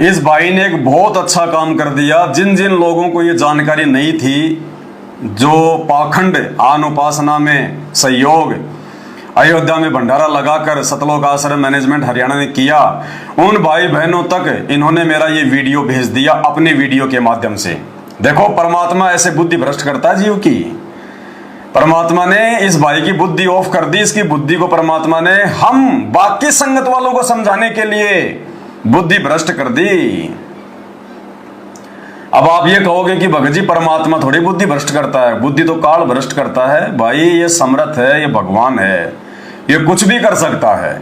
इस भाई ने एक बहुत अच्छा काम कर दिया। जिन जिन लोगों को ये जानकारी नहीं थी, जो पाखंड आन उपासना में सहयोग अयोध्या में भंडारा लगाकर सतलोक आश्रम मैनेजमेंट हरियाणा ने किया, उन भाई बहनों तक इन्होंने मेरा ये वीडियो भेज दिया अपने वीडियो के माध्यम से। देखो, परमात्मा ऐसे बुद्धि भ्रष्ट करता है जीव की। परमात्मा ने इस भाई की बुद्धि ऑफ कर दी। इसकी बुद्धि को परमात्मा ने हम बाकी संगत वालों को समझाने के लिए बुद्धि भ्रष्ट कर दी। अब आप ये कहोगे कि भगत जी परमात्मा थोड़ी बुद्धि भ्रष्ट करता है, बुद्धि तो काल भ्रष्ट करता है। भाई ये समर्थ है, ये भगवान है, ये कुछ भी कर सकता है।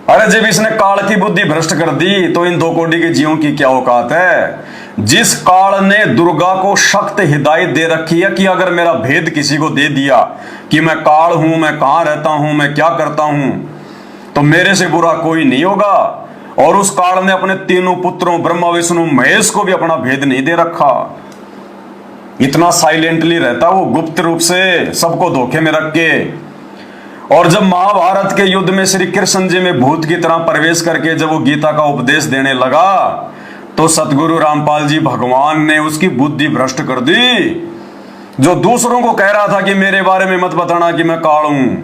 अरे जब इसने काल की बुद्धि भ्रष्ट कर दी तो इन 2 कोटि के जीवों की क्या औकात है। जिस काल ने दुर्गा को सख्त हिदायत दे रखी है कि अगर मेरा भेद किसी को दे दिया कि मैं काल हूं, मैं कहां रहता हूं, मैं क्या करता हूं, तो मेरे से बुरा कोई नहीं होगा। और उस काल ने अपने 3 पुत्रों ब्रह्मा विष्णु महेश को भी अपना भेद नहीं दे रखा। इतना साइलेंटली रहता वो, गुप्त रूप से सबको धोखे में रख के। और जब महाभारत के युद्ध में श्री कृष्ण जी में भूत की तरह प्रवेश करके जब वो गीता का उपदेश देने लगा, तो सतगुरु रामपाल जी भगवान ने उसकी बुद्धि भ्रष्ट कर दी। जो दूसरों को कह रहा था कि मेरे बारे में मत बताना कि मैं काल हूं,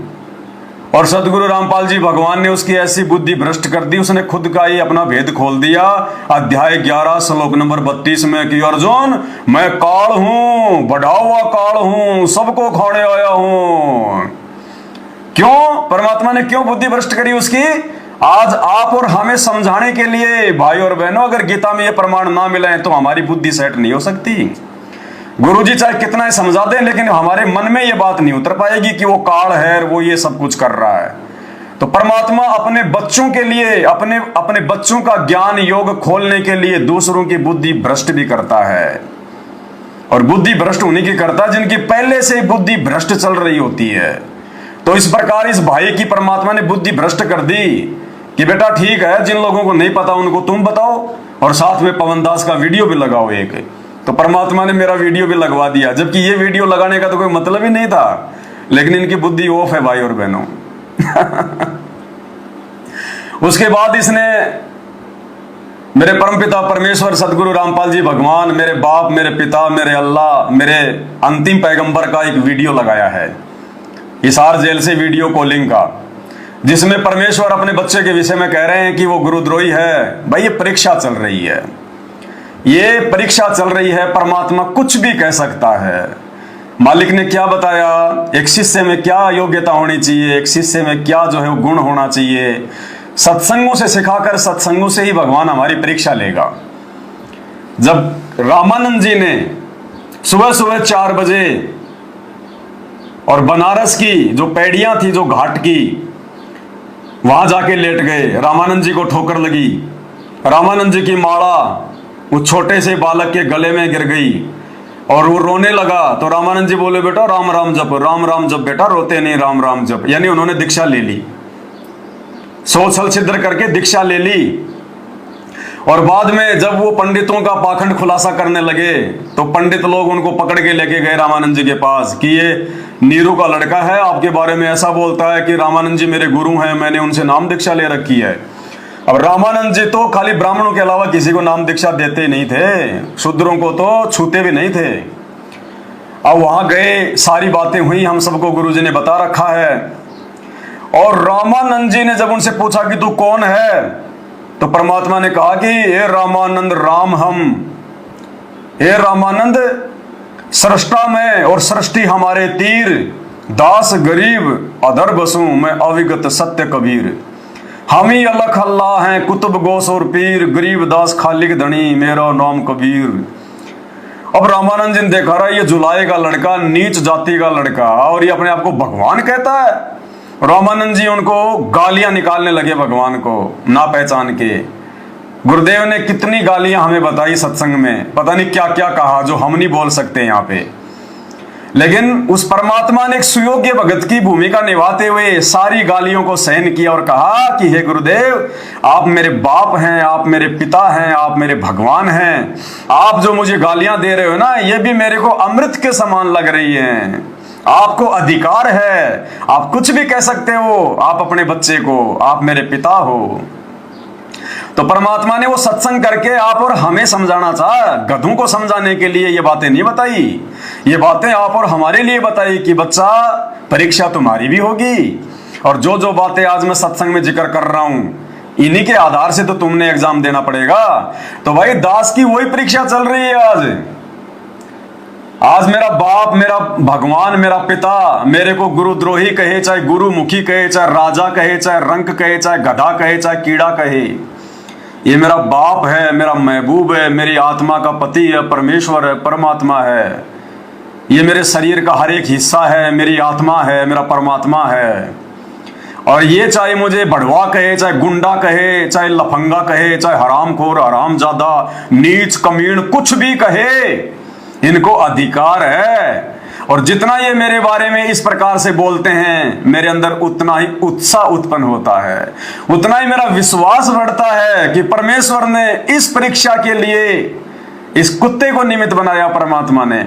और सतगुरु रामपाल जी भगवान ने उसकी ऐसी बुद्धि भ्रष्ट कर दी, उसने खुद का ही अपना भेद खोल दिया। अध्याय 11 श्लोक नंबर 32 में कि अर्जुन, मैं काल हूं, बढ़ा हुआ काल हूं, सबको खाने आया हूं। क्यों? परमात्मा ने क्यों बुद्धि भ्रष्ट करी उसकी? आज आप और हमें समझाने के लिए। भाई और बहनों, अगर गीता में ये प्रमाण ना मिले तो हमारी बुद्धि सेट नहीं हो सकती। गुरुजी चाहे कितना ही समझा दें, लेकिन हमारे मन में ये बात नहीं उतर पाएगी कि वो काल है, वो ये सब कुछ कर रहा है। तो परमात्मा अपने बच्चों के लिए, अपने बच्चों का ज्ञान योग खोलने के लिए दूसरों की बुद्धि भ्रष्ट भी करता है। और बुद्धि भ्रष्ट होने की करता है जिनकी पहले से बुद्धि भ्रष्ट चल रही होती है। तो इस प्रकार इस भाई की परमात्मा ने बुद्धि भ्रष्ट कर दी कि बेटा ठीक है, जिन लोगों को नहीं पता उनको तुम बताओ, और साथ में पवन दास का वीडियो भी लगाओ एक। तो परमात्मा ने मेरा वीडियो भी लगवा दिया, जबकि ये वीडियो लगाने का तो कोई मतलब ही नहीं था, लेकिन इनकी बुद्धि ऑफ है भाई और बहनों। उसके बाद इसने मेरे परमपिता परमेश्वर सदगुरु रामपाल जी भगवान, मेरे बाप, मेरे पिता, मेरे अल्लाह, मेरे अंतिम पैगंबर का एक वीडियो लगाया है हिसार जेल से वीडियो कॉलिंग का, जिसमें परमेश्वर अपने बच्चे के विषय में कह रहे हैं कि वो गुरुद्रोही है। भाई ये परीक्षा चल रही है, ये परीक्षा चल रही है। परमात्मा कुछ भी कह सकता है। मालिक ने क्या बताया, एक शिष्य में क्या योग्यता होनी चाहिए, एक शिष्य में क्या जो है वो गुण होना चाहिए, सत्संगों से सिखाकर सत्संगों से ही भगवान हमारी परीक्षा लेगा। जब रामानंद जी ने सुबह सुबह 4 बजे और बनारस की जो पैड़ियां थी, जो घाट की, वहां जाके लेट गए, रामानंद जी को ठोकर लगी। रामानंद जी की माला उस छोटे से बालक के गले में गिर गई और वो रोने लगा। तो रामानंद जी बोले, बेटा राम राम जप, राम राम जप बेटा, रोते नहीं, राम राम जप। यानी उन्होंने दीक्षा ले ली, सोच छिद्र करके दीक्षा ले ली। और बाद में जब वो पंडितों का पाखंड खुलासा करने लगे, तो पंडित लोग उनको पकड़ के लेके गए रामानंद जी के पास कि ये नीरू का लड़का है, आपके बारे में ऐसा बोलता है कि रामानंद जी मेरे गुरु हैं, मैंने उनसे नाम दीक्षा ले रखी है। अब रामानंद जी तो खाली ब्राह्मणों के अलावा किसी को नाम दीक्षा देते नहीं थे, शूद्रों को तो छूते भी नहीं थे। अब वहां गए, सारी बातें हुई, हम सबको गुरुजी ने बता रखा है। और रामानंद जी ने जब उनसे पूछा कि तू कौन है, तो परमात्मा ने कहा कि हे रामानंद राम हम, हे रामानंद सृष्टा में और सृष्टि हमारे तीर, दास गरीब अधर बसू मैं अविगत सत्य कबीर, हम ही अलख अल्लाह हैं कुतुब गोस और पीर, गरीब दास खालिक धनी मेरा नाम कबीर। अब रामानंद जी ने देखा रहा ये जुलाए का लड़का, नीच जाति का लड़का, और ये अपने आप को भगवान कहता है। रामानंद जी उनको गालियां निकालने लगे भगवान को ना पहचान के। गुरुदेव ने कितनी गालियां हमें बताई सत्संग में, पता नहीं क्या क्या कहा जो हम नहीं बोल सकते यहाँ पे। लेकिन उस परमात्मा ने एक सुयोग्य भगत की भूमिका निभाते हुए सारी गालियों को सहन किया और कहा कि हे गुरुदेव, आप मेरे बाप हैं, आप मेरे पिता हैं, आप मेरे भगवान हैं। आप जो मुझे गालियां दे रहे हो ना, ये भी मेरे को अमृत के समान लग रही हैं। आपको अधिकार है, आप कुछ भी कह सकते हो, आप अपने बच्चे को, आप मेरे पिता हो। तो परमात्मा ने वो सत्संग करके आप और हमें समझाना चाहा, गधों को समझाने के लिए ये बातें नहीं बताई। ये बातें आप और हमारे लिए बताई कि बच्चा परीक्षा तुम्हारी भी होगी, और जो जो बातें आज मैं सत्संग में जिक्र कर रहा हूं इन्हीं के आधार से तो तुमने एग्जाम देना पड़ेगा। तो भाई दास की वही परीक्षा चल रही है आज मेरा बाप, मेरा भगवान, मेरा पिता मेरे को गुरुद्रोही कहे, चाहे गुरुमुखी कहे, चाहे राजा कहे, चाहे रंक कहे, चाहे गधा कहे, चाहे कीड़ा कहे, ये मेरा बाप है, मेरा महबूब है, मेरी आत्मा का पति है, परमेश्वर है, परमात्मा है। ये मेरे शरीर का हर एक हिस्सा है, मेरी आत्मा है, मेरा परमात्मा है। और ये चाहे मुझे बढ़वा कहे, चाहे गुंडा कहे, चाहे लफंगा कहे, चाहे हरामखोर, हरामजादा, नीच, कमीण, कुछ भी कहे, इनको अधिकार है। और जितना ये मेरे बारे में इस प्रकार से बोलते हैं, मेरे अंदर उतना ही उत्साह उत्पन्न होता है, उतना ही मेरा विश्वास बढ़ता है कि परमेश्वर ने इस परीक्षा के लिए इस कुत्ते को निमित्त बनाया। परमात्मा ने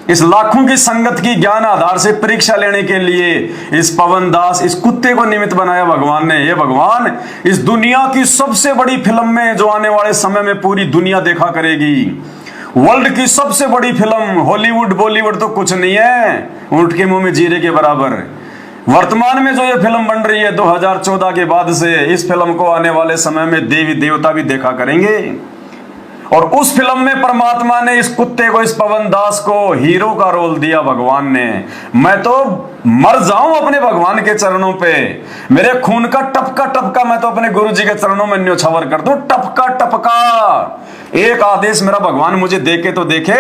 इस लाखों की संगत की ज्ञान आधार से परीक्षा लेने के लिए इस पवन दास, इस कुत्ते को निमित्त बनाया भगवान ने। ये भगवान इस दुनिया की सबसे बड़ी फिल्म में, जो आने वाले समय में पूरी दुनिया देखा करेगी, वर्ल्ड की सबसे बड़ी फिल्म, हॉलीवुड बॉलीवुड तो कुछ नहीं है, ऊंट के मुंह में जीरे के बराबर। वर्तमान में जो ये फिल्म बन रही है 2014 के बाद से, इस फिल्म को आने वाले समय में देवी देवता भी देखा करेंगे। और उस फिल्म में परमात्मा ने इस कुत्ते को, इस पवन दास को हीरो का रोल दिया भगवान ने। मैं तो मर जाऊं अपने भगवान के चरणों पे, मेरे खून का टपका टपका मैं तो अपने गुरु जी के चरणों में न्योछावर कर दूं, टपका टपका। एक आदेश मेरा भगवान मुझे देखे तो देखे।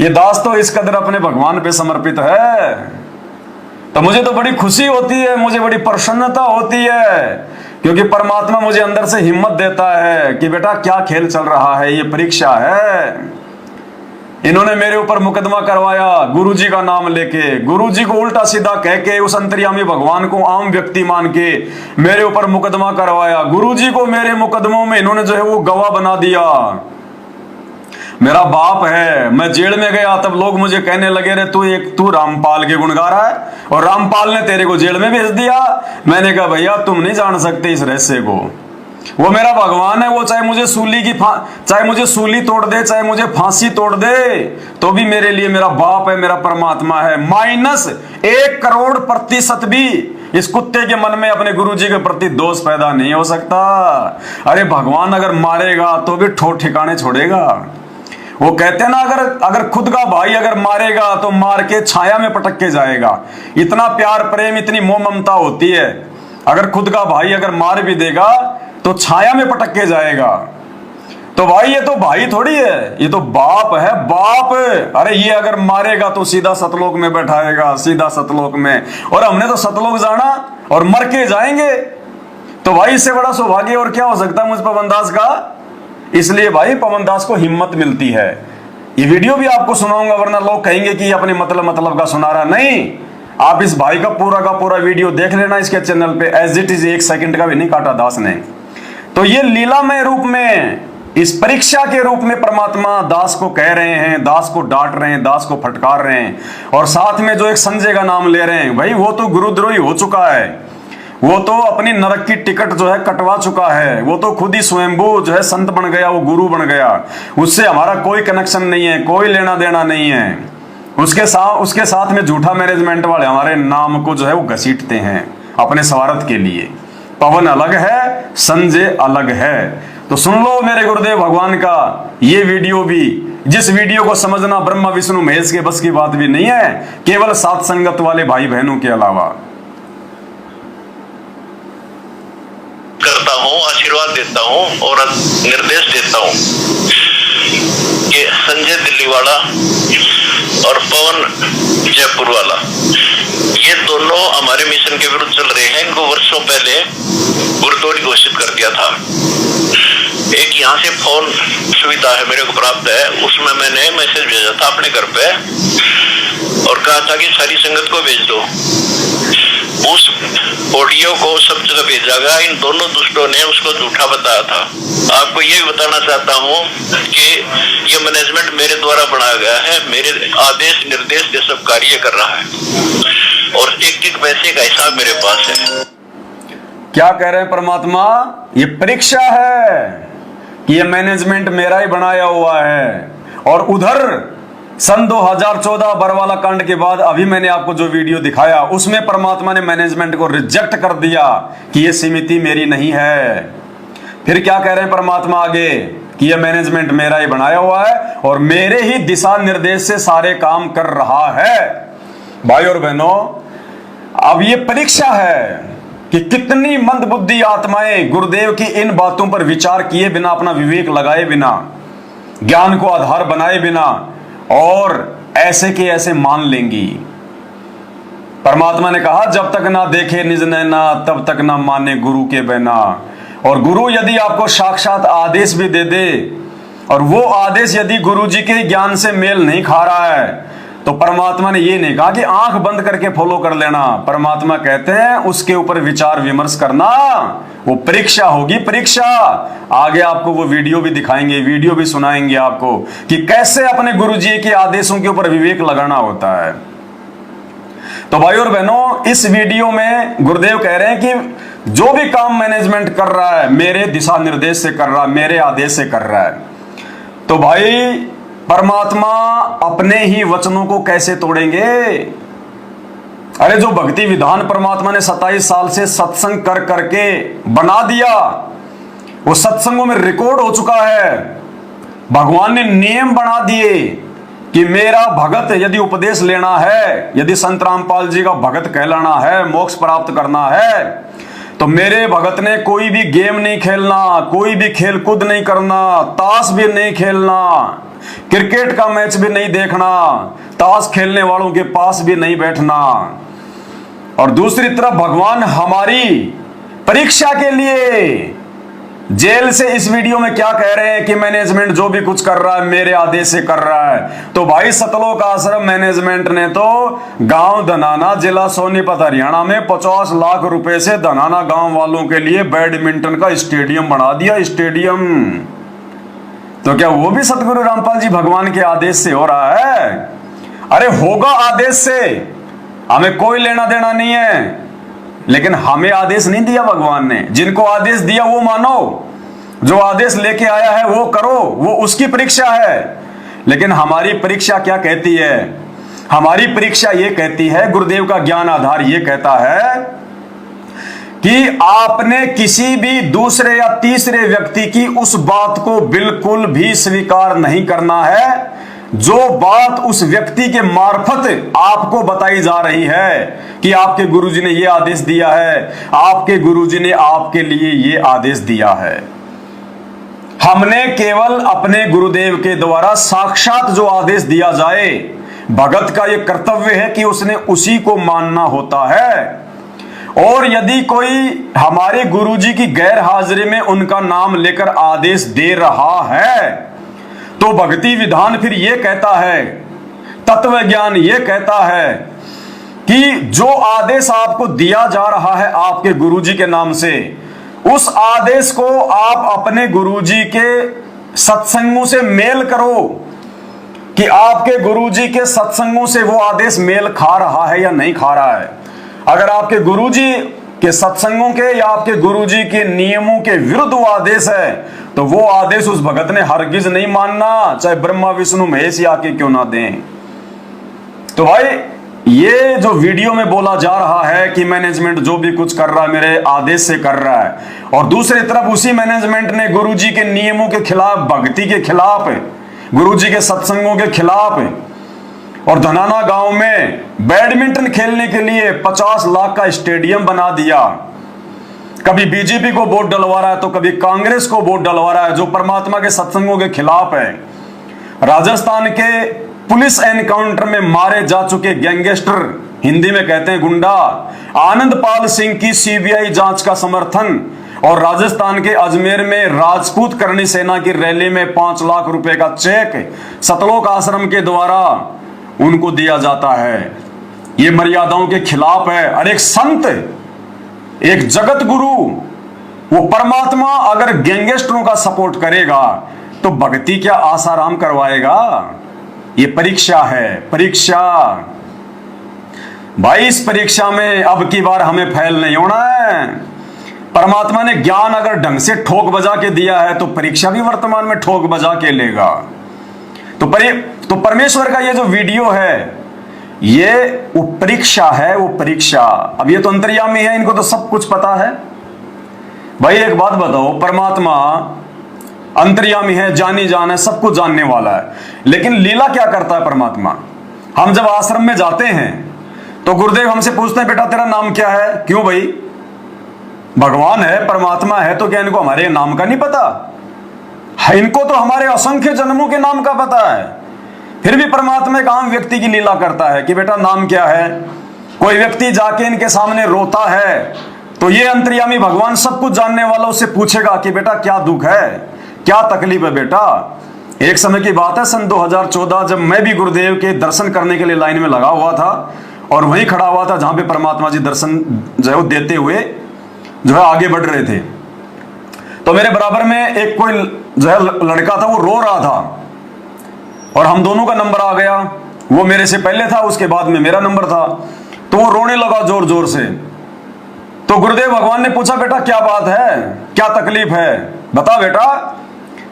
ये दास तो इस कदर अपने भगवान पे समर्पित है, तो मुझे तो बड़ी खुशी होती है, मुझे बड़ी प्रसन्नता होती है, क्योंकि परमात्मा मुझे अंदर से हिम्मत देता है कि बेटा क्या खेल चल रहा है, ये परीक्षा है। इन्होंने मेरे ऊपर मुकदमा करवाया गुरुजी का नाम लेके, गुरुजी को उल्टा सीधा कह के, उस अंतर्यामी भगवान को आम व्यक्ति मान के मेरे ऊपर मुकदमा करवाया। गुरुजी को मेरे मुकदमों में इन्होंने जो है वो गवाह बना दिया। मेरा बाप है, मैं जेल में गया तब लोग मुझे कहने लगे, रे तू रामपाल के गुण गा रहा है और रामपाल ने तेरे को जेल में भेज दिया। मैंने कहा भैया तुम नहीं जान सकते इस रहस्य को, वो मेरा भगवान है, वो चाहे मुझे सूली तोड़ दे, चाहे मुझे फांसी तोड़ दे, तो भी मेरे लिए मेरा बाप है, मेरा परमात्मा है। -1 करोड़ प्रतिशत भी इस कुत्ते के मन में अपने गुरुजी के प्रति दोष पैदा नहीं हो सकता। अरे भगवान अगर मारेगा तो भी ठोर ठिकाने छोड़ेगा। वो कहते हैं ना, अगर खुद का भाई अगर मारेगा तो मार के छाया में पटक के जाएगा। इतना प्यार प्रेम, इतनी मोह ममता होती है। अगर खुद का भाई अगर मार भी देगा तो छाया में पटक के जाएगा। तो भाई ये तो भाई थोड़ी है, ये तो बाप है, बाप। अरे ये अगर मारेगा तो सीधा सतलोक में बैठाएगा, सीधा सतलोक में। और हमने तो सतलोक जाना और मर के जाएंगे, तो भाई इससे बड़ा सौभाग्य और क्या हो सकता है मुझ पवन दास का। इसलिए भाई पवन दास को हिम्मत मिलती है। ये वीडियो भी आपको सुनाऊंगा, वरना लोग कहेंगे कि अपने मतलब का सुना रहा। नहीं, आप इस भाई का पूरा वीडियो देख लेना इसके चैनल पे, एज इट इज 1 सेकंड का भी नहीं काटा दास ने। तो ये लीलामय रूप में, इस परीक्षा के रूप में परमात्मा दास को कह रहे हैं, दास को डांट रहे हैं, दास को फटकार रहे हैं, और साथ में जो एक संजय का नाम ले रहे हैं। भाई वो तो गुरुद्रोही हो चुका है, वो तो अपनी नरक की टिकट जो है कटवा चुका है, वो तो खुद ही स्वयंभू जो है संत बन गया, वो गुरु बन गया। उससे हमारा कोई कनेक्शन नहीं है, कोई लेना देना नहीं है। उसके साथ में झूठा मैनेजमेंट वाले हमारे नाम को जो है वो घसीटते हैं अपने स्वार्थ के लिए। पवन अलग है, संजय अलग है। तो सुन लो मेरे गुरुदेव भगवान का ये वीडियो भी, जिस वीडियो को समझना ब्रह्मा विष्णु महेश के बस की बात भी नहीं है, केवल साथ संगत वाले भाई बहनों के अलावा। करता हूँ, आशीर्वाद देता हूँ और निर्देश देता हूँ कि संजय दिल्ली वाला और पवन जयपुर वाला, ये दोनों हमारे मिशन के विरुद्ध चल रहे हैं। इनको वर्षों पहले गुरुद्रोही घोषित कर दिया था। एक यहाँ से फोन सुविधा है मेरे को प्राप्त है, उसमें मैंने मैसेज भेजा था अपने घर पे और कहा था कि सारी संगत को भेज दो। उस ऑडियो को सब जगह भेजा गया। इन दोनों दुष्टों ने उसको झूठा बताया था। आपको ये भी बताना चाहता हूँ कि ये मैनेजमेंट मेरे द्वारा बनाया गया है, मेरे आदेश निर्देश से सब कार्य कर रहा है और एक एक पैसे का हिसाब मेरे पास है। क्या कह रहे हैं परमात्मा? ये परीक्षा है कि ये मैनेजमेंट मेरा ही बनाया हुआ है। और उधर सन 2014 बरवाला कांड के बाद अभी मैंने आपको जो वीडियो दिखाया उसमें परमात्मा ने मैनेजमेंट को रिजेक्ट कर दिया कि ये समिति मेरी नहीं है। फिर क्या कह रहे हैं परमात्मा आगे कि ये मैनेजमेंट मेरा ही बनाया हुआ है और मेरे ही दिशा निर्देश से सारे काम कर रहा है। भाई और बहनों, अब ये परीक्षा है कि कितनी मंदबुद्धि आत्माएं गुरुदेव की इन बातों पर विचार किए बिना, अपना विवेक लगाए बिना, ज्ञान को आधार बनाए बिना और ऐसे के ऐसे मान लेंगी। परमात्मा ने कहा जब तक ना देखे निज नैना तब तक ना माने गुरु के बिना। और गुरु यदि आपको साक्षात आदेश भी दे दे और वो आदेश यदि गुरु जी के ज्ञान से मेल नहीं खा रहा है तो परमात्मा ने ये नहीं कहा कि आंख बंद करके फॉलो कर लेना। परमात्मा कहते हैं उसके ऊपर विचार विमर्श करना, वो परीक्षा होगी, परीक्षा। आगे आपको वो वीडियो भी दिखाएंगे, वीडियो भी सुनाएंगे आपको कि कैसे अपने गुरु जी के आदेशों के ऊपर विवेक लगाना होता है। तो भाई और बहनों, इस वीडियो में गुरुदेव कह रहे हैं कि जो भी काम मैनेजमेंट कर रहा है मेरे दिशा निर्देश से कर रहा है, मेरे आदेश से कर रहा है। तो भाई परमात्मा अपने ही वचनों को कैसे तोड़ेंगे? अरे जो भक्ति विधान परमात्मा ने 27 साल से सत्संग कर करके बना दिया, वो सत्संगों में रिकॉर्ड हो चुका है। भगवान ने नियम बना दिए कि मेरा भगत यदि उपदेश लेना है, यदि संत रामपाल जी का भगत कहलाना है, मोक्ष प्राप्त करना है, तो मेरे भगत ने कोई भी गेम नहीं खेलना, कोई भी खेल कूद नहीं करना, ताश भी नहीं खेलना, क्रिकेट का मैच भी नहीं देखना, ताश खेलने वालों के पास भी नहीं बैठना। और दूसरी तरफ भगवान हमारी परीक्षा के लिए जेल से इस वीडियो में क्या कह रहे हैं कि मैनेजमेंट जो भी कुछ कर रहा है मेरे आदेश से कर रहा है। तो भाई सतलोक आश्रम मैनेजमेंट ने तो गांव धनाना, जिला सोनीपत हरियाणा में 50 लाख रुपए से धनाना गांव वालों के लिए बैडमिंटन का स्टेडियम बना दिया, स्टेडियम। तो क्या वो भी सतगुरु रामपाल जी भगवान के आदेश से हो रहा है? अरे होगा आदेश से, हमें कोई लेना देना नहीं है, लेकिन हमें आदेश नहीं दिया भगवान ने। जिनको आदेश दिया वो मानो, जो आदेश लेके आया है वो करो, वो उसकी परीक्षा है। लेकिन हमारी परीक्षा क्या कहती है? हमारी परीक्षा ये कहती है, गुरुदेव का ज्ञान आधार ये कहता है कि आपने किसी भी दूसरे या तीसरे व्यक्ति की उस बात को बिल्कुल भी स्वीकार नहीं करना है जो बात उस व्यक्ति के मार्फत आपको बताई जा रही है कि आपके गुरुजी ने ये आदेश दिया है, आपके गुरुजी ने आपके लिए ये आदेश दिया है। हमने केवल अपने गुरुदेव के द्वारा साक्षात जो आदेश दिया जाए, भगत का ये कर्तव्य है कि उसने उसी को मानना होता है। और यदि कोई हमारे गुरुजी की गैर हाजिरी में उनका नाम लेकर आदेश दे रहा है तो भक्ति विधान फिर यह कहता है, तत्व ज्ञान यह कहता है कि जो आदेश आपको दिया जा रहा है आपके गुरुजी के नाम से, उस आदेश को आप अपने गुरुजी के सत्संगों से मेल करो कि आपके गुरुजी के सत्संगों से वो आदेश मेल खा रहा है या नहीं खा रहा है। अगर आपके गुरुजी के सत्संगों के या आपके गुरुजी के नियमों के विरुद्ध वो आदेश है तो वो आदेश उस भगत ने हरगिज नहीं मानना, चाहे ब्रह्मा विष्णु महेश ही आके क्यों ना दें। तो भाई ये जो वीडियो में बोला जा रहा है कि मैनेजमेंट जो भी कुछ कर रहा है मेरे आदेश से कर रहा है, और दूसरी तरफ उसी मैनेजमेंट ने गुरुजी के नियमों के खिलाफ, भक्ति के खिलाफ, गुरुजी के सत्संगों के खिलाफ और धनाना गांव में बैडमिंटन खेलने के लिए 50 लाख का स्टेडियम बना दिया। कभी बीजेपी को वोट डलवा रहा है तो कभी कांग्रेस को वोट डलवा रहा है जो परमात्मा के सत्संगों के खिलाफ है। राजस्थान के पुलिस एनकाउंटर में मारे जा चुके गैंगस्टर, हिंदी में कहते हैं गुंडा, आनंदपाल सिंह की सीबीआई जांच का समर्थन, और राजस्थान के अजमेर में राजपूत करणी सेना की रैली में 5 लाख रुपए का चेक सतलोक आश्रम के द्वारा उनको दिया जाता है। ये मर्यादाओं के खिलाफ है। और एक संत, एक जगत गुरु, वो परमात्मा अगर गैंगस्टरों का सपोर्ट करेगा तो भक्ति क्या आसाराम करवाएगा? ये परीक्षा है, परीक्षा। भाई इस परीक्षा में अब की बार हमें फेल नहीं होना है। परमात्मा ने ज्ञान अगर ढंग से ठोक बजा के दिया है तो परीक्षा भी वर्तमान में ठोक बजा के लेगा। तो परमेश्वर का ये जो वीडियो है ये वो परीक्षा है, वो परीक्षा। अब ये तो अंतर्यामी है, इनको तो सब कुछ पता है। भाई एक बात बताओ, परमात्मा अंतर्यामी है, जानी जान है, सब कुछ जानने वाला है, लेकिन लीला क्या करता है परमात्मा? हम जब आश्रम में जाते हैं तो गुरुदेव हमसे पूछते हैं बेटा तेरा नाम क्या है? क्यों भाई? भगवान है, परमात्मा है, तो क्या इनको हमारे नाम का नहीं पता? इनको तो हमारे असंख्य जन्मों के नाम का पता है। फिर भी परमात्मा एक आम व्यक्ति की लीला करता है कि बेटा नाम क्या है। कोई व्यक्ति जाके इनके सामने रोता है तो ये अंतर्यामी भगवान सब कुछ जानने वाला उससे पूछेगा कि बेटा क्या दुख है, क्या तकलीफ है बेटा। एक समय की बात है, सन 2014, जब मैं भी गुरुदेव के दर्शन करने के लिए लाइन में लगा हुआ था और वहीं खड़ा हुआ था जहां पे परमात्मा जी दर्शन जो है वो देते हुए जो है आगे बढ़ रहे थे, तो मेरे बराबर में एक कोई जो है लड़का था, वो रो रहा था और हम दोनों का नंबर आ गया। वो मेरे से पहले था, उसके बाद में मेरा नंबर था, तो वो रोने लगा जोर जोर से। तो गुरुदेव भगवान ने पूछा बेटा क्या बात है, क्या तकलीफ है, बता बेटा।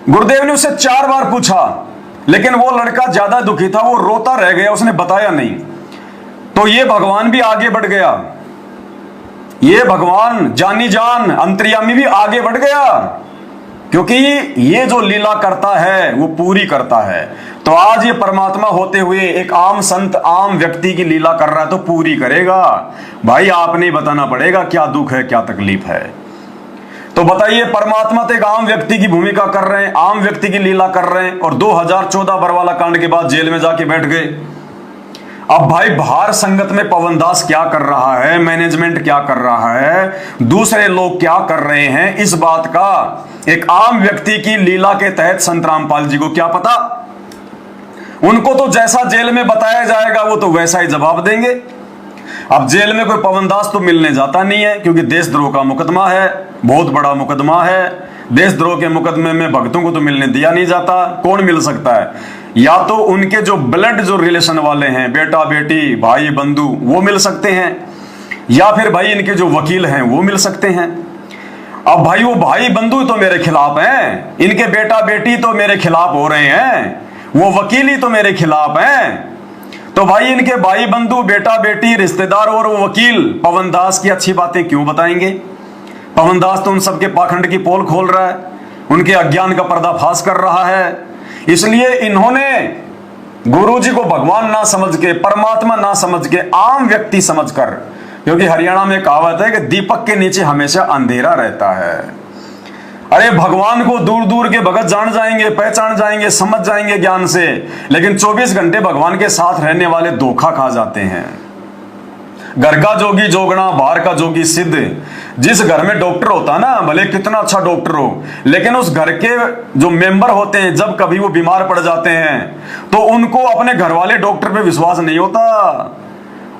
गुरुदेव ने उससे 4 बार पूछा, लेकिन वो लड़का ज्यादा दुखी था, वो रोता रह गया, उसने बताया नहीं। तो ये भगवान भी आगे बढ़ गया, ये भगवान जानी जान अंतर्यामी भी आगे बढ़ गया, क्योंकि ये जो लीला करता है वो पूरी करता है। तो आज ये परमात्मा होते हुए एक आम संत, आम व्यक्ति की लीला कर रहा है तो पूरी करेगा। भाई आपने बताना पड़ेगा क्या दुख है, क्या तकलीफ है। तो बताइए, परमात्मा तो एक आम व्यक्ति की भूमिका कर रहे हैं, आम व्यक्ति की लीला कर रहे हैं, और 2014 बरवाला कांड के बाद जेल में जाके बैठ गए। अब भाई बाहर संगत में पवन दास क्या कर रहा है, मैनेजमेंट क्या कर रहा है, दूसरे लोग क्या कर रहे हैं, इस बात का एक आम व्यक्ति की लीला के तहत संत रामपाल जी को क्या पता। उनको तो जैसा जेल में बताया जाएगा वो तो वैसा ही जवाब देंगे। अब जेल में कोई पवन दास तो मिलने जाता नहीं है, क्योंकि देशद्रोह का मुकदमा है, बहुत बड़ा मुकदमा है। देशद्रोह के मुकदमे में भक्तों को तो मिलने दिया नहीं जाता। कौन मिल सकता है? या तो उनके जो ब्लड जो रिलेशन वाले हैं, बेटा बेटी भाई बंधु, वो मिल सकते हैं, या फिर भाई इनके जो वकील हैं वो मिल सकते हैं। अब भाई वो भाई बंधु तो मेरे खिलाफ हैं, इनके बेटा बेटी तो मेरे खिलाफ हो रहे हैं, वो वकील ही तो मेरे खिलाफ हैं। तो भाई इनके भाई बंधु, बेटा बेटी, रिश्तेदार और वो वकील पवन दास की अच्छी बातें क्यों बताएंगे? पवन दास तो उन सबके पाखंड की पोल खोल रहा है, उनके अज्ञान का पर्दाफाश कर रहा है। इसलिए इन्होंने गुरुजी को भगवान ना समझ के, परमात्मा ना समझ के, आम व्यक्ति समझकर, क्योंकि हरियाणा में कहावत है कि दीपक के नीचे हमेशा अंधेरा रहता है। अरे भगवान को दूर दूर के भगत जान जाएंगे, पहचान जाएंगे, समझ जाएंगे ज्ञान से, लेकिन 24 घंटे भगवान के साथ रहने वाले धोखा खा जाते हैं। घर का जोगी जोगना, बाहर का जोगी सिद्ध। जिस घर में डॉक्टर होता ना, भले कितना अच्छा डॉक्टर हो, लेकिन उस घर के जो मेंबर होते हैं जब कभी वो बीमार पड़ जाते हैं तो उनको अपने घर वाले डॉक्टर पे विश्वास नहीं होता,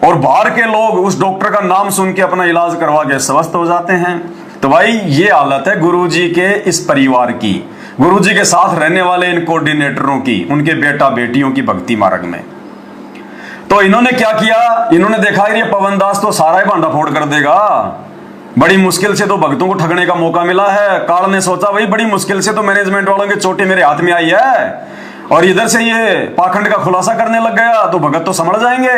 और बाहर के लोग उस डॉक्टर का नाम सुन के अपना इलाज करवा के स्वस्थ हो जाते हैं। तो भाई ये हालत है गुरुजी के इस परिवार की, गुरुजी के साथ रहने वाले इन कोऑर्डिनेटरों की, उनके बेटा बेटियों की भक्ति मार्ग में। तो इन्होंने क्या किया? इन्होंने देखा ये पवन दास तो सारा ही भांडा फोड़ कर देगा, बड़ी मुश्किल से तो भक्तों को ठगने का मौका मिला है। काल ने सोचा भाई बड़ी मुश्किल से तो मैनेजमेंट वालों की चोटी मेरे हाथ में आई है, और इधर से ये पाखंड का खुलासा करने लग गया, तो भगत तो समझ जाएंगे,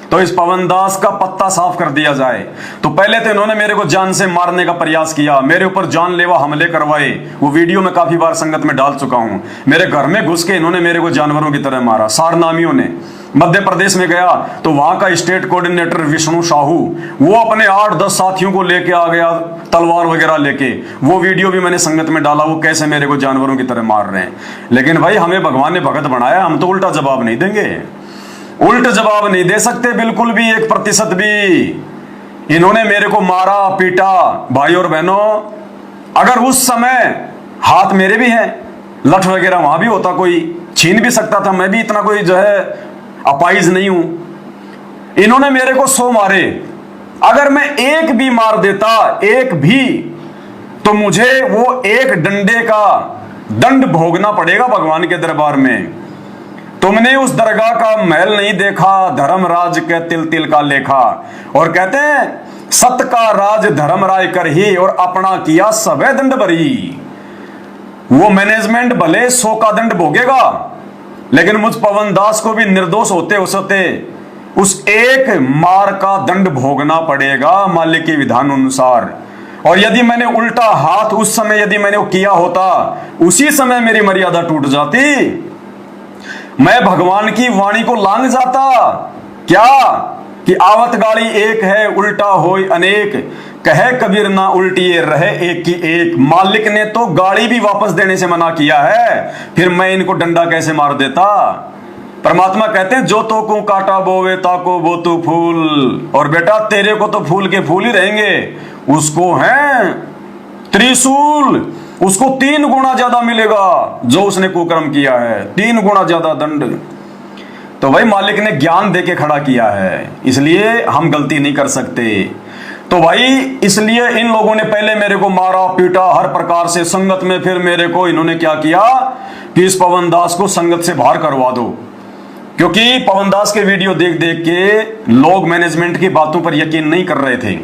तो इस पवन दास का पत्ता साफ कर दिया जाए। तो पहले तो इन्होंने मेरे को जान से मारने का प्रयास किया, मेरे ऊपर जानलेवा हमले करवाए। वो वीडियो मैं काफी बार संगत में डाल चुका हूं। मेरे घर में घुस के इन्होंने मेरे को जानवरों की तरह मारा, सारनामियों ने। मध्य प्रदेश में गया तो वहां का स्टेट कोऑर्डिनेटर विष्णु साहू, वो अपने 8-10 साथियों को लेके आ गया, तलवार वगैरह लेके। वो वीडियो भी मैंने संगत में डाला, वो कैसे मेरे को जानवरों की तरह मार रहे हैं। लेकिन भाई हमें भगवान ने भगत बनाया, हम तो उल्टा जवाब नहीं देंगे, उल्टा जवाब नहीं दे सकते बिल्कुल भी, 1% भी। इन्होंने मेरे को मारा पीटा। भाई और बहनों, अगर उस समय हाथ मेरे भी हैं, लठ वगैरह वहां भी होता, कोई छीन भी सकता था, मैं भी इतना कोई जो है अपाइज नहीं हूं। इन्होंने मेरे को 100 मारे, अगर मैं एक भी मार देता, एक भी, तो मुझे वो एक डंडे का दंड भोगना पड़ेगा भगवान के दरबार में। तुमने उस दरगाह का महल नहीं देखा, धर्मराज के तिल तिल का लेखा। और कहते हैं सत का राज धर्म राय कर ही और अपना किया सभे दंड भरी। वो मैनेजमेंट भले 100 का दंड भोगेगा, लेकिन मुझ पवन दास को भी निर्दोष होते उस एक मार का दंड भोगना पड़ेगा मालिक के विधान अनुसार। और यदि मैंने उल्टा हाथ उस समय यदि मैंने वो किया होता, उसी समय मेरी मर्यादा टूट जाती, मैं भगवान की वाणी को लांघ जाता। क्या कि आवत गाड़ी एक है उल्टा होय अनेक, कहे कबीर ना उल्टी रहे एक की एक। मालिक ने तो गाड़ी भी वापस देने से मना किया है, फिर मैं इनको डंडा कैसे मार देता। परमात्मा कहते हैं जो तो को काटा बोवे ताको बो तू फूल, और बेटा तेरे को तो फूल के फूल ही रहेंगे, उसको है त्रिशूल, उसको 3 गुना ज्यादा मिलेगा जो उसने कुकर्म किया है, 3 गुना ज्यादा दंड। तो भाई मालिक ने ज्ञान देके खड़ा किया है, इसलिए हम गलती नहीं कर सकते। तो भाई इसलिए इन लोगों ने पहले मेरे को मारा पीटा हर प्रकार से संगत में, फिर मेरे को इन्होंने क्या किया कि इस पवन दास को संगत से बाहर करवा दो, क्योंकि पवन दास के वीडियो देख देख के लोग मैनेजमेंट की बातों पर यकीन नहीं कर रहे थे।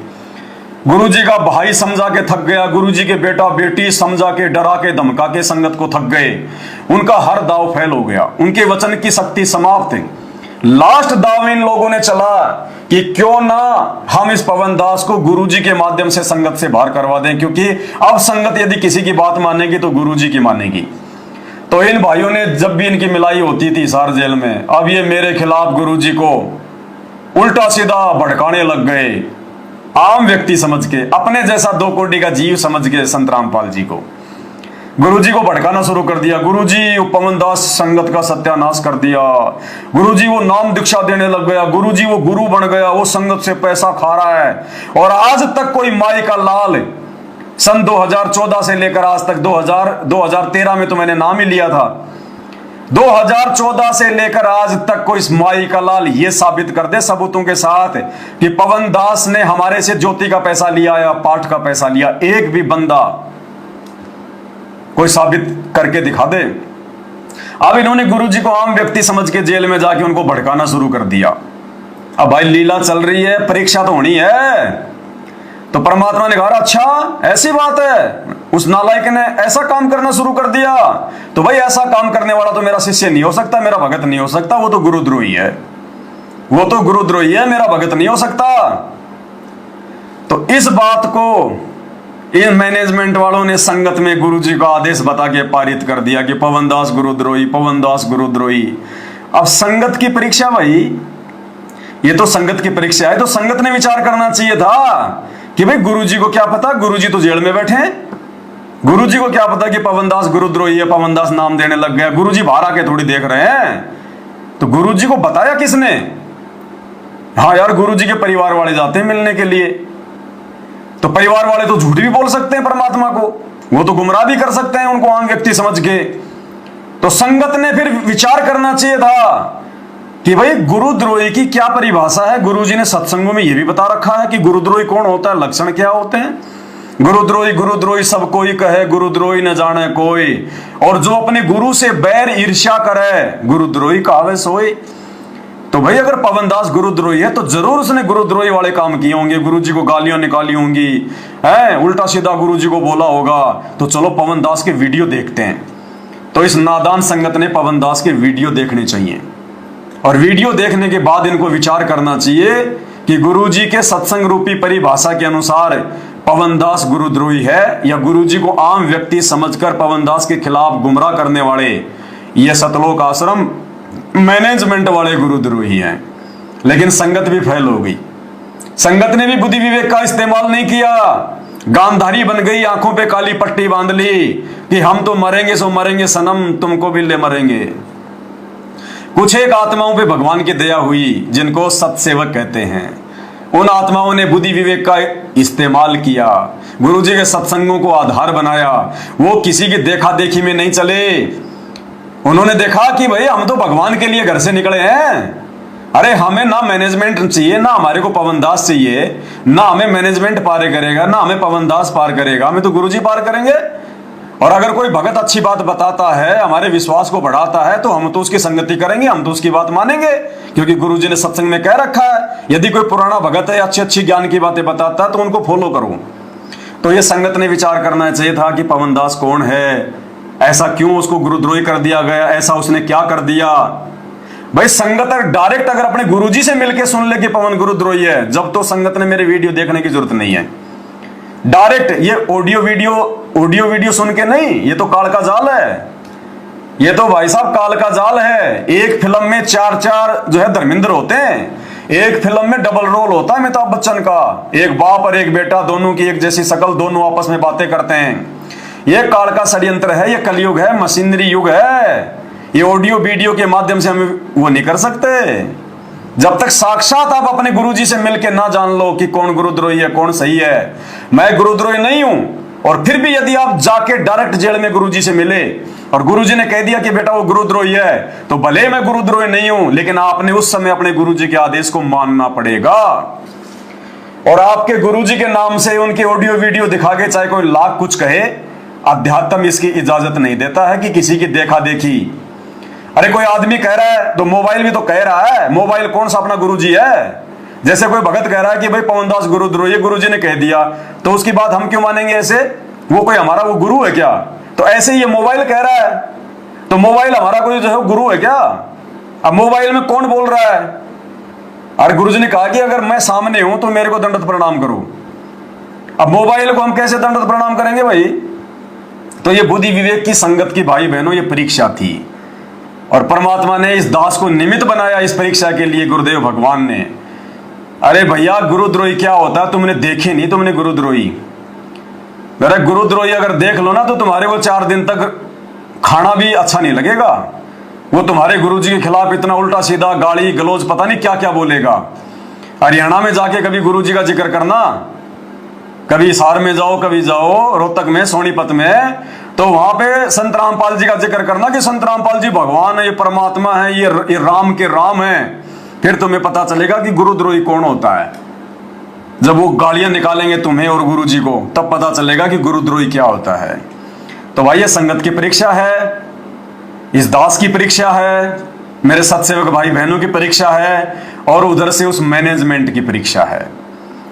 गुरुजी का भाई समझा के थक गया, गुरुजी के बेटा बेटी समझा के डरा के धमका के संगत को थक गए, उनका हर दाव फेल हो गया, उनके वचन की शक्ति समाप्त है। लास्ट दाव इन लोगों ने चला कि क्यों ना हम इस पवन दास को गुरुजी के माध्यम से संगत से बाहर करवा दें, क्योंकि अब संगत यदि किसी की बात मानेगी तो गुरुजी की मानेगी। तो इन भाइयों ने जब भी इनकी मिलाई होती थी सार जेल में, अब ये मेरे खिलाफ गुरुजी को उल्टा सीधा भड़काने लग गए, आम व्यक्ति समझ के, अपने जैसा 2 कोटि का जीव समझ के संत रामपाल जी को, गुरुजी को भड़काना शुरू कर दिया। गुरुजी पवन दास संगत का सत्यानाश कर दिया, गुरुजी वो नाम दीक्षा देने लग गया, गुरुजी वो गुरु बन गया, वो संगत से पैसा खा रहा है। और आज तक कोई माई का लाल, सन 2014 से लेकर आज तक 2013 में तो मैंने नाम ही लिया था, 2014 से लेकर आज तक कोई माई का लाल ये साबित कर दे सबूतों के साथ कि पवन दास ने हमारे से ज्योति का पैसा लिया या पाठ का पैसा लिया, एक भी बंदा कोई साबित करके दिखा दे। अब इन्होंने गुरुजी को आम व्यक्ति समझ के जेल में जाके उनको भड़काना शुरू कर दिया। अब भाई लीला चल रही है, परीक्षा तो होनी है। तो परमात्मा ने कहा अच्छा ऐसी बात है, उस नालायक ने ऐसा काम करना शुरू कर दिया, तो भाई ऐसा काम करने वाला तो मेरा शिष्य नहीं हो सकता, मेरा भगत नहीं हो सकता, वो तो गुरुद्रोही है, वो तो गुरुद्रोही है, मेरा भगत नहीं हो सकता। तो इस बात को इन मैनेजमेंट वालों ने संगत में गुरुजी का आदेश बता के पारित कर दिया कि पवन दास गुरुद्रोही, पवन दास गुरुद्रोही। अब संगत की परीक्षा भाई, ये तो संगत की परीक्षा है, तो संगत ने विचार करना चाहिए था कि भाई गुरुजी को क्या पता, गुरुजी तो जेल में बैठे हैं, गुरुजी को क्या पता कि पवन दास गुरुद्रोही है, पवन दास नाम देने लग गया, गुरुजी बाहर आके थोड़ी देख रहे हैं। तो गुरुजी को बताया किसने? हाँ यार गुरुजी के परिवार वाले जाते हैं मिलने के लिए, तो परिवार वाले तो झूठ भी बोल सकते हैं परमात्मा को, वो तो गुमराह भी कर सकते हैं उनको आम व्यक्ति समझ के। तो संगत ने फिर विचार करना चाहिए था कि भाई गुरुद्रोही की क्या परिभाषा है। गुरुजी ने सत्संगों में यह भी बता रखा है कि गुरुद्रोही कौन होता है, लक्षण क्या होते हैं। गुरुद्रोही गुरुद्रोही सब कोई कहे, गुरुद्रोही न जाने कोई, और जो अपने गुरु से बैर ईर्ष्या करे गुरुद्रोही कहावे सोई। तो भाई अगर पवन दास गुरुद्रोही है तो जरूर उसने गुरुद्रोही वाले काम किए होंगे, गुरुजी को गालियां निकाली होंगी, है उल्टा सीधा गुरुजी को बोला होगा। तो चलो पवन दास के वीडियो देखते हैं। तो इस नादान संगत ने पवन दास के वीडियो देखने चाहिए, और वीडियो देखने के बाद इनको विचार करना चाहिए कि गुरुजी के सत्संग रूपी परिभाषा के अनुसार पवन दास गुरुद्रोही है या गुरुजी को आम व्यक्ति समझकर पवन दास के खिलाफ गुमराह करने वाले ये सतलोक आश्रम मैनेजमेंट वाले गुरुद्रोही हैं। लेकिन संगत भी फेल हो गई, संगत ने भी बुद्धि विवेक का इस्तेमाल नहीं किया, गांधारी बन गई, आंखों पे काली पट्टी बांध ली कि हम तो मरेंगे सो मरेंगे सनम, तुमको भी ले मरेंगे। कुछ एक आत्माओं पे भगवान की दया हुई जिनको सत्सेवक कहते हैं, उन आत्माओं ने बुद्धि विवेक का इस्तेमाल किया, गुरुजी के सत्संगों को आधार बनाया। वो किसी की देखा देखी में नहीं चले, उन्होंने देखा कि भाई हम तो भगवान के लिए घर से निकले हैं, अरे हमें ना मैनेजमेंट चाहिए, ना हमारे को पवन दास चाहिए, ना हमें मैनेजमेंट पार करेगा, ना हमें पवन दास पार करेगा, हमें तो गुरुजी पार करेंगे। और अगर कोई भगत अच्छी बात बताता है, हमारे विश्वास को बढ़ाता है, तो हम तो उसकी संगति करेंगे, हम तो उसकी बात मानेंगे, क्योंकि गुरुजी ने सत्संग में कह रखा है यदि कोई पुराना भगत है अच्छी अच्छी ज्ञान की बातें बताता है तो उनको फॉलो करो। तो ये संगत ने विचार करना चाहिए था कि पवन दास कौन है, ऐसा क्यों उसको गुरुद्रोही कर दिया गया, ऐसा उसने क्या कर दिया। भाई संगत डायरेक्ट अगर अपने गुरुजी से मिलके सुन ले कि पवन गुरुद्रोही है, जब तो संगत ने मेरे वीडियो देखने की जरूरत नहीं है। डायरेक्ट ये ऑडियो वीडियो सुन के नहीं, ये तो काल का जाल है, ये तो भाई साहब काल का जाल है। एक फिल्म में चार जो है धर्मेंद्र होते हैं, एक फिल्म में डबल रोल होता है अमिताभ बच्चन का, एक बाप और एक बेटा, दोनों की एक जैसी शकल, दोनों आपस में बातें करते हैं। ये काल का षड्यंत्र है, ये कलयुग है, मशीनरी युग है। ये ऑडियो वीडियो के माध्यम से हम वो नहीं कर सकते जब तक साक्षात आप अपने गुरुजी से मिलके ना जान लो कि कौन गुरुद्रोही है कौन सही है। मैं गुरुद्रोही नहीं हूं, और फिर भी यदि आप जाके डायरेक्ट जेल में गुरुजी से मिले और गुरुजी ने कह दिया कि बेटा वो गुरुद्रोही है, तो भले मैं गुरुद्रोही नहीं हूं, लेकिन आपने उस समय अपने गुरुजी के आदेश को मानना पड़ेगा। और आपके गुरुजी के नाम से उनके ऑडियो वीडियो दिखा के चाहे कोई लाख कुछ कहे, अध्यात्म इसकी इजाजत नहीं देता है कि किसी की देखा देखी। अरे कोई आदमी कह रहा है तो मोबाइल भी तो कह रहा है, मोबाइल कौन सा अपना गुरुजी है। जैसे कोई भगत कह रहा है कि भाई पवनदास गुरुद्रोही, गुरुजी ने कह दिया, तो उसकी बात हम क्यों मानेंगे ऐसे, वो कोई हमारा वो गुरु है क्या। तो ऐसे ये मोबाइल कह रहा है, तो मोबाइल हमारा कोई जो है गुरु है क्या। अब मोबाइल में कौन बोल रहा है। अरे गुरुजी ने कहा कि अगर मैं सामने हूं तो मेरे को दंडवत प्रणाम करो। अब मोबाइल को हम कैसे दंडवत प्रणाम करेंगे भाई। तो ये बुद्धि विवेक की संगत की भाई बहनों ये परीक्षा थी, और परमात्मा ने इस दास को निमित्त बनाया इस परीक्षा के लिए, गुरुदेव भगवान ने। अरे भैया गुरुद्रोही क्या होता है तुमने देखे नहीं, तुमने गुरुद्रोही। अरे गुरुद्रोही अगर देख लो ना तो तुम्हारे वो 4 दिन तक खाना भी अच्छा नहीं लगेगा। वो तुम्हारे गुरुजी के खिलाफ इतना उल्टा सीधा गाली गलौज पता नहीं क्या क्या बोलेगा। हरियाणा में जाके कभी गुरुजी का जिक्र करना, कभी हिसार में जाओ, कभी जाओ रोहतक में, सोनीपत में, तो वहां पे संत रामपाल जी का जिक्र करना कि संत रामपाल जी भगवान है, ये परमात्मा है, ये राम के राम है। फिर तुम्हें पता चलेगा कि गुरुद्रोही कौन होता है। जब वो गालियां निकालेंगे तुम्हें और गुरुजी को, तब पता चलेगा कि गुरुद्रोही क्या होता है। तो भाई ये संगत की परीक्षा है, इस दास की परीक्षा है, मेरे सत्सेवक भाई बहनों की परीक्षा है, और उधर से उस मैनेजमेंट की परीक्षा है।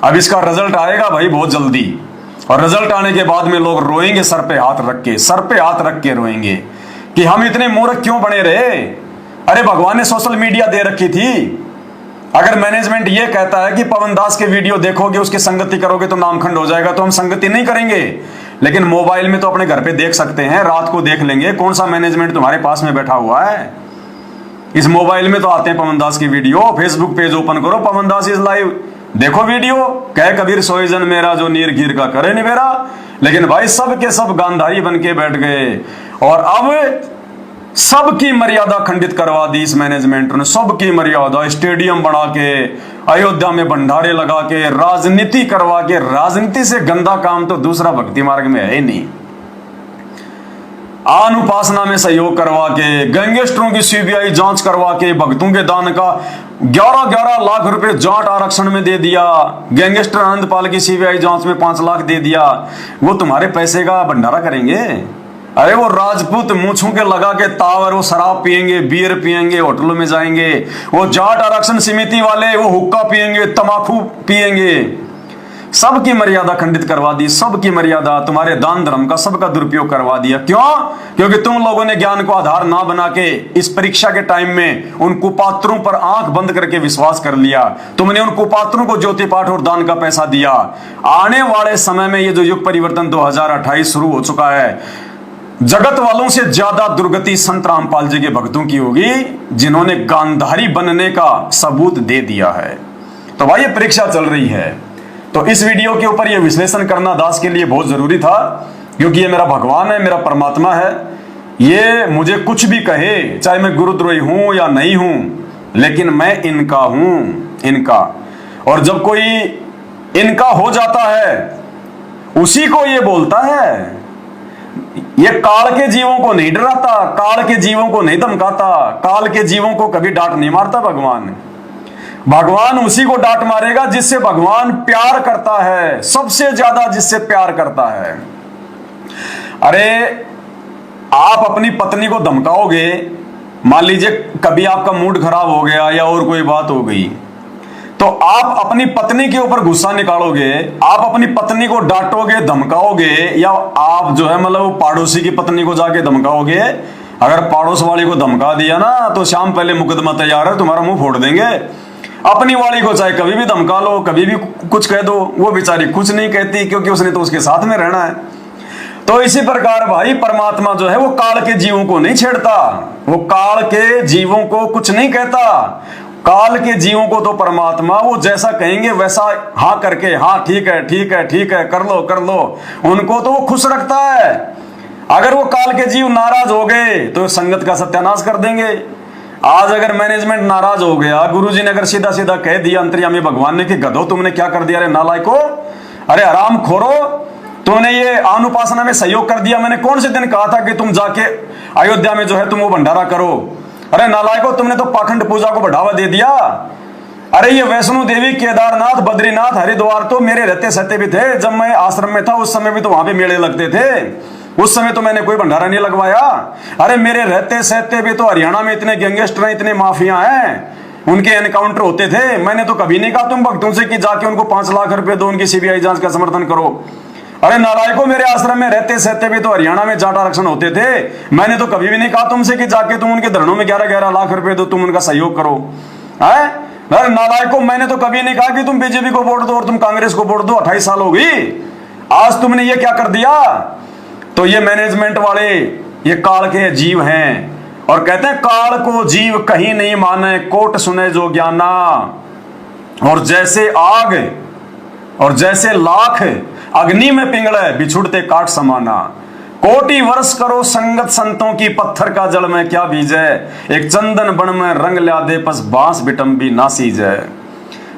अब इसका रिजल्ट आएगा भाई बहुत जल्दी, और रिजल्ट आने के बाद में लोग रोएंगे सर पे हाथ रख के रोएंगे कि हम इतने मूर्ख क्यों बने रहे। अरे भगवान ने सोशल मीडिया दे रखी थी। अगर मैनेजमेंट ये कहता है कि पवन दास के वीडियो देखोगे, उसकी संगति करोगे तो नामखंड हो जाएगा, तो हम संगति नहीं करेंगे। लेकिन मोबाइल में तो अपने घर पे देख सकते हैं, रात को देख लेंगे। कौन सा मैनेजमेंट तुम्हारे पास में बैठा हुआ है। इस मोबाइल में तो आते हैं पवन दास की वीडियो, फेसबुक पेज ओपन करो, पवन दास इज लाइव, देखो वीडियो। कह कबीर सोई जन मेरा जो नीर गिर का करे नहीं मेरा। लेकिन भाई सब के सब गांधारी बन के बैठ गए, और अब सबकी मर्यादा खंडित करवा दी इस मैनेजमेंट ने। सबकी मर्यादा, स्टेडियम बना के, अयोध्या में भंडारे लगा के, राजनीति करवा के। राजनीति से गंदा काम तो दूसरा भक्ति मार्ग में है ही नहीं। आन उपासना में सहयोग करवा के, गैंगस्टरों की सीबीआई जांच करवा के, भक्तों के दान का 11-11 लाख रुपए जाट आरक्षण में दे दिया। गैंगस्टर आनंदपाल की सीबीआई जांच में 5 लाख दे दिया। वो तुम्हारे पैसे का भंडारा करेंगे। अरे वो राजपूत मूंछों के लगा के तावर, वो शराब पिएंगे, बियर पिएंगे, होटलों में जाएंगे। वो जाट आरक्षण समिति वाले वो हुक्का पिएंगे, तंबाकू पिएंगे। सबकी मर्यादा खंडित करवा दी, सबकी मर्यादा, तुम्हारे दान धर्म का सबका दुरुपयोग करवा दिया। क्यों? क्योंकि तुम लोगों ने ज्ञान को आधार ना बना के इस परीक्षा के टाइम में उन कुपात्रों पर आंख बंद करके विश्वास कर लिया। तुमने उन कुपात्रों को ज्योति पाठ और दान का पैसा दिया। आने वाले समय में ये जो युग परिवर्तन 2028 शुरू हो चुका है, जगत वालों से ज्यादा दुर्गति संत रामपाल जी के भक्तों की होगी, जिन्होंने गांधारी बनने का सबूत दे दिया है। तो भाई ये परीक्षा चल रही है। तो इस वीडियो के ऊपर यह विश्लेषण करना दास के लिए बहुत जरूरी था, क्योंकि ये मेरा भगवान है, मेरा परमात्मा है। ये मुझे कुछ भी कहे, चाहे मैं गुरुद्रोही हूं या नहीं हूं, लेकिन मैं इनका हूं, इनका। और जब कोई इनका हो जाता है, उसी को ये बोलता है। ये काल के जीवों को नहीं डराता, काल के जीवों को नहीं धमकाता, काल के जीवों को कभी डांट नहीं मारता भगवान। भगवान उसी को डांट मारेगा जिससे भगवान प्यार करता है, सबसे ज्यादा जिससे प्यार करता है। अरे आप अपनी पत्नी को धमकाओगे, मान लीजिए कभी आपका मूड खराब हो गया या और कोई बात हो गई, तो आप अपनी पत्नी के ऊपर गुस्सा निकालोगे, आप अपनी पत्नी को डांटोगे, धमकाओगे, या आप जो है मतलब पड़ोसी की पत्नी को जाके धमकाओगे। अगर पड़ोस वाली को धमका दिया ना तो शाम पहले मुकदमा तैयार है, तुम्हारा मुंह फोड़ देंगे। अपनी वाली को चाहे कभी भी धमका लो, कभी भी कुछ कह दो, वो बेचारी कुछ नहीं कहती, क्योंकि उसने तो उसके साथ में रहना है। तो इसी प्रकार भाई परमात्मा जो है वो काल के जीवों को नहीं छेड़ता, वो काल के जीवों को कुछ नहीं कहता। काल के जीवों को तो परमात्मा वो जैसा कहेंगे वैसा हाँ करके, हाँ ठीक है ठीक है ठीक है, कर लो कर लो, उनको तो वो खुश रखता है। अगर वो काल के जीव नाराज हो गए तो संगत का सत्यानाश कर देंगे। आज अगर मैनेजमेंट नाराज हो गया, गुरुजी ने अगर सीधा सीधा कह दिया अंतर्यामी भगवान ने कि गधो तुमने क्या कर दिया रे नालायको, अरे हराम खोरो, तुमने ये अनुपासना में सहयोग कर दिया। मैंने कौन से दिन कहा था कि तुम जाके अयोध्या में जो है तुम वो भंडारा करो। अरे नालायको, तुमने तो पाखंड पूजा को बढ़ावा दे दिया। अरे ये वैष्णो देवी, केदारनाथ, बद्रीनाथ, हरिद्वार तो मेरे रहते सहते भी थे। जब मैं आश्रम में था उस समय भी तो वहां पे मेले लगते थे, उस समय तो मैंने कोई भंडारा नहीं लगवाया। अरे मेरे रहते सहते भी तो हरियाणा में इतने गैंगस्टर हैं, इतने माफिया हैं, उनके एनकाउंटर होते थे। मैंने तो कभी नहीं कहा तुम भक्तों से कि जाके उनको 5 लाख रुपए दो, उनकी सीबीआई जांच का समर्थन करो। अरे नालायकों, मेरे आश्रम में रहते सहते भी तो हरियाणा में जाट आरक्षण होते थे। मैंने तो कभी भी नहीं कहा तुमसे कि जाके तुम उनके धरनों में 11-11 लाख रुपए दो, तुम उनका सहयोग करो। है अरे नालायकों, मैंने तो कभी नहीं कहा कि तुम बीजेपी को वोट दो और तुम कांग्रेस को वोट दो। 28 साल हो गई, आज तुमने ये क्या कर दिया। तो ये मैनेजमेंट वाले ये काल के जीव हैं और कहते हैं काल को जीव कहीं नहीं माने, कोट सुने जो ज्ञाना। और जैसे आग और जैसे लाख अग्नि में पिंगले, बिछुड़ते काट समाना। कोटि वर्ष करो संगत संतों की, पत्थर का जल में क्या बीजे। एक चंदन बन में रंग ल्या दे, पस बांस बिटम्बी ना सीजे।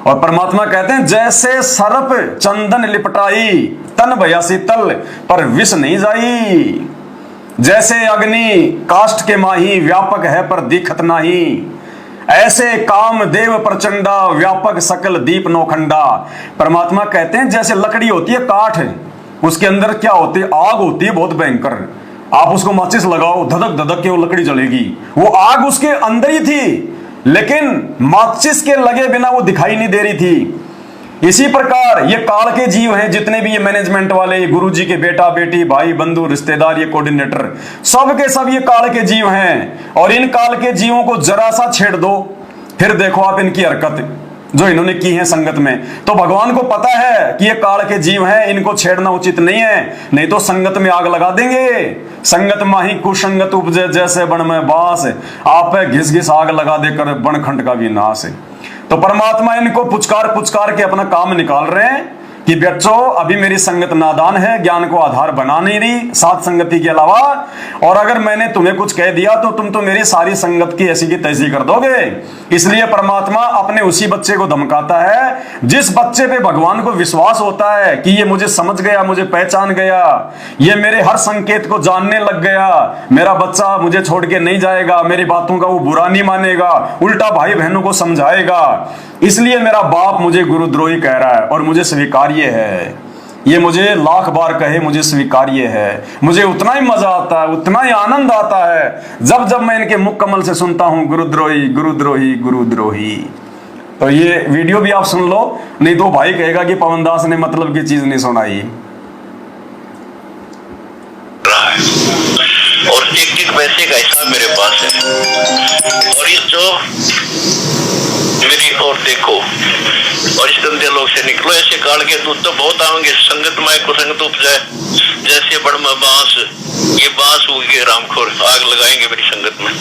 और परमात्मा कहते हैं जैसे सरप चंदन लिपटाई, तन भया शीतल पर विष नहीं जाई। जैसे अग्नि काष्ठ के माही, व्यापक है पर दिखत नाही। ऐसे काम देव प्रचंडा, व्यापक सकल दीप नौखंडा। परमात्मा कहते हैं जैसे लकड़ी होती है, काठ है, उसके अंदर क्या होती है, आग होती है बहुत भयंकर। आप उसको माचिस लगाओ, धधक धधक के वो लकड़ी जलेगी। वो आग उसके अंदर ही थी, लेकिन माचिस के लगे बिना वो दिखाई नहीं दे रही थी। इसी प्रकार ये काल के जीव हैं, जितने भी ये मैनेजमेंट वाले, गुरुजी के बेटा बेटी, भाई बंधु रिश्तेदार, ये कोऑर्डिनेटर, सब के सब ये काल के जीव हैं। और इन काल के जीवों को जरा सा छेड़ दो, फिर देखो आप इनकी हरकत जो इन्होंने की है संगत में। तो भगवान को पता है कि ये काल के जीव हैं, इनको छेड़ना उचित नहीं है, नहीं तो संगत में आग लगा देंगे। संगत माही कुसंगत उपजे, जैसे बन में बास, आप पे घिस घिस आग लगा देकर बनखंड का विनाश है। तो परमात्मा इनको पुचकार पुचकार के अपना काम निकाल रहे हैं कि बच्चों अभी मेरी संगत नादान है, ज्ञान को आधार बना नहीं रही साथ संगति के अलावा, और अगर मैंने तुम्हें कुछ कह दिया तो तुम तो मेरी सारी संगत की ऐसी की तैसी कर दोगे। इसलिए परमात्मा अपने उसी बच्चे को धमकाता है जिस बच्चे पे भगवान को विश्वास होता है कि ये मुझे समझ गया, मुझे पहचान गया, ये मेरे हर संकेत को जानने लग गया, मेरा बच्चा मुझे छोड़ के नहीं जाएगा, मेरी बातों का वो बुरा नहीं मानेगा, उल्टा भाई बहनों को समझाएगा। इसलिए मेरा बाप मुझे गुरुद्रोही कह रहा है और मुझे स्वीकार्य है। ये मुझे लाख बार कहे मुझे स्वीकार्य है। मुझे उतना ही मजा आता है, उतना ही आनंद आता है जब जब मैं इनके मुख कमल से सुनता हूं गुरुद्रोही गुरुद्रोही गुरुद्रोही। तो ये वीडियो भी आप सुन लो, नहीं तो भाई कहेगा कि पवन दास ने मतलब की चीज नहीं सुनाई। और एक पैसे का हिसाब मेरे पास है, और ये जो मेरी ओर देखो और इस गंदे लोग से निकलो। ऐसे काल के दूत तो बहुत आएंगे, संगत माय को संगत उपजाए, जैसे बड़ में बांस, ये बांस उगे रामखोर, आग लगाएंगे मेरी संगत में।